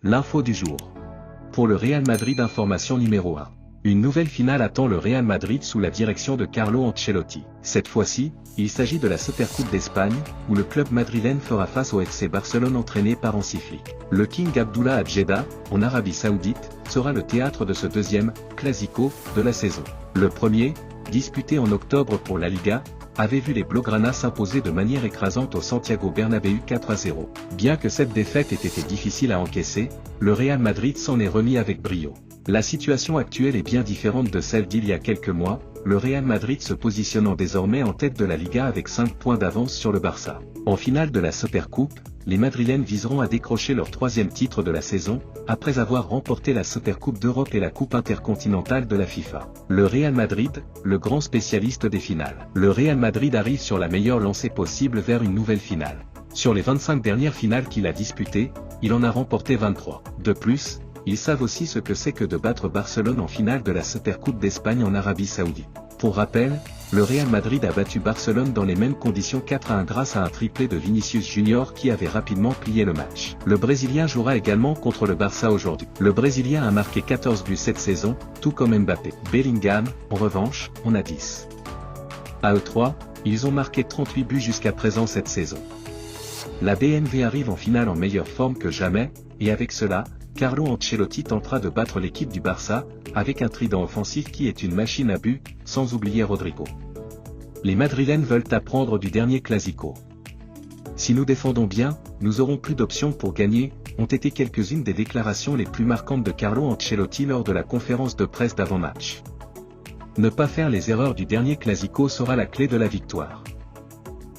L'info du jour. Pour le Real Madrid, information numéro 1. Une nouvelle finale attend le Real Madrid sous la direction de Carlo Ancelotti. Cette fois-ci, il s'agit de la Supercoupe d'Espagne, où le club madrilène fera face au FC Barcelone entraîné par Hansi Flick. Le King Abdullah à Jeddah, en Arabie Saoudite, sera le théâtre de ce deuxième classico de la saison. Le premier, disputé en octobre pour la Liga, avait vu les Blaugrana s'imposer de manière écrasante au Santiago Bernabéu 4-0. Bien que cette défaite ait été difficile à encaisser, le Real Madrid s'en est remis avec brio. La situation actuelle est bien différente de celle d'il y a quelques mois, le Real Madrid se positionnant désormais en tête de la Liga avec 5 points d'avance sur le Barça. En finale de la Supercoupe, les Madrilènes viseront à décrocher leur 3e titre de la saison, après avoir remporté la Supercoupe d'Europe et la Coupe intercontinentale de la FIFA. Le Real Madrid, le grand spécialiste des finales. Le Real Madrid arrive sur la meilleure lancée possible vers une nouvelle finale. Sur les 25 dernières finales qu'il a disputées, il en a remporté 23. De plus, ils savent aussi ce que c'est que de battre Barcelone en finale de la Supercoupe d'Espagne en Arabie Saoudite. Pour rappel, le Real Madrid a battu Barcelone dans les mêmes conditions 4-1 grâce à un triplé de Vinicius Junior qui avait rapidement plié le match. Le Brésilien jouera également contre le Barça aujourd'hui. Le Brésilien a marqué 14 buts cette saison, tout comme Mbappé. Bellingham, en revanche, en a 10. À eux trois, ils ont marqué 38 buts jusqu'à présent cette saison. La BNV arrive en finale en meilleure forme que jamais, et avec cela, Carlo Ancelotti tentera de battre l'équipe du Barça, avec un trident offensif qui est une machine à but, sans oublier Rodrigo. Les Madrilènes veulent apprendre du dernier Clasico. Si nous défendons bien, nous aurons plus d'options pour gagner, ont été quelques-unes des déclarations les plus marquantes de Carlo Ancelotti lors de la conférence de presse d'avant-match. Ne pas faire les erreurs du dernier Clasico sera la clé de la victoire.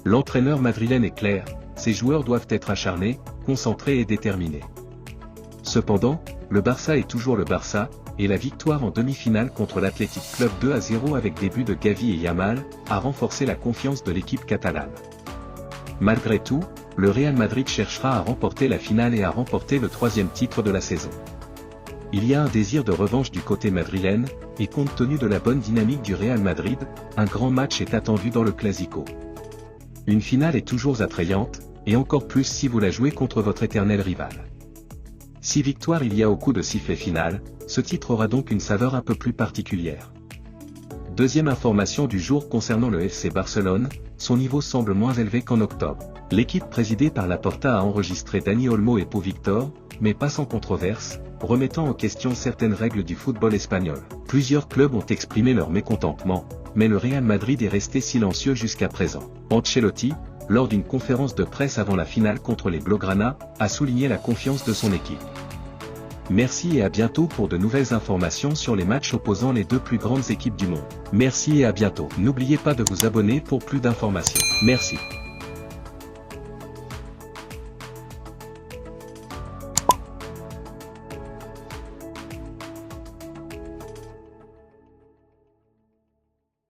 L'entraîneur madrilène est clair, ses joueurs doivent être acharnés, concentrés et déterminés. Cependant, le Barça est toujours le Barça, et la victoire en demi-finale contre l'Athletic Club 2-0 avec des buts de Gavi et Yamal, a renforcé la confiance de l'équipe catalane. Malgré tout, le Real Madrid cherchera à remporter la finale et à remporter le 3e titre de la saison. Il y a un désir de revanche du côté madrilène, et compte tenu de la bonne dynamique du Real Madrid, un grand match est attendu dans le Clasico. Une finale est toujours attrayante, et encore plus si vous la jouez contre votre éternel rival. Si victoire il y a au coup de sifflet final, ce titre aura donc une saveur un peu plus particulière. Deuxième information du jour concernant le FC Barcelone, son niveau semble moins élevé qu'en octobre. L'équipe présidée par Laporta a enregistré Dani Olmo et Pau Victor, mais pas sans controverse, remettant en question certaines règles du football espagnol. Plusieurs clubs ont exprimé leur mécontentement, mais le Real Madrid est resté silencieux jusqu'à présent. Ancelotti, lors d'une conférence de presse avant la finale contre les Blaugrana, a souligné la confiance de son équipe. Merci et à bientôt pour de nouvelles informations sur les matchs opposant les deux plus grandes équipes du monde. Merci et à bientôt. N'oubliez pas de vous abonner pour plus d'informations. Merci.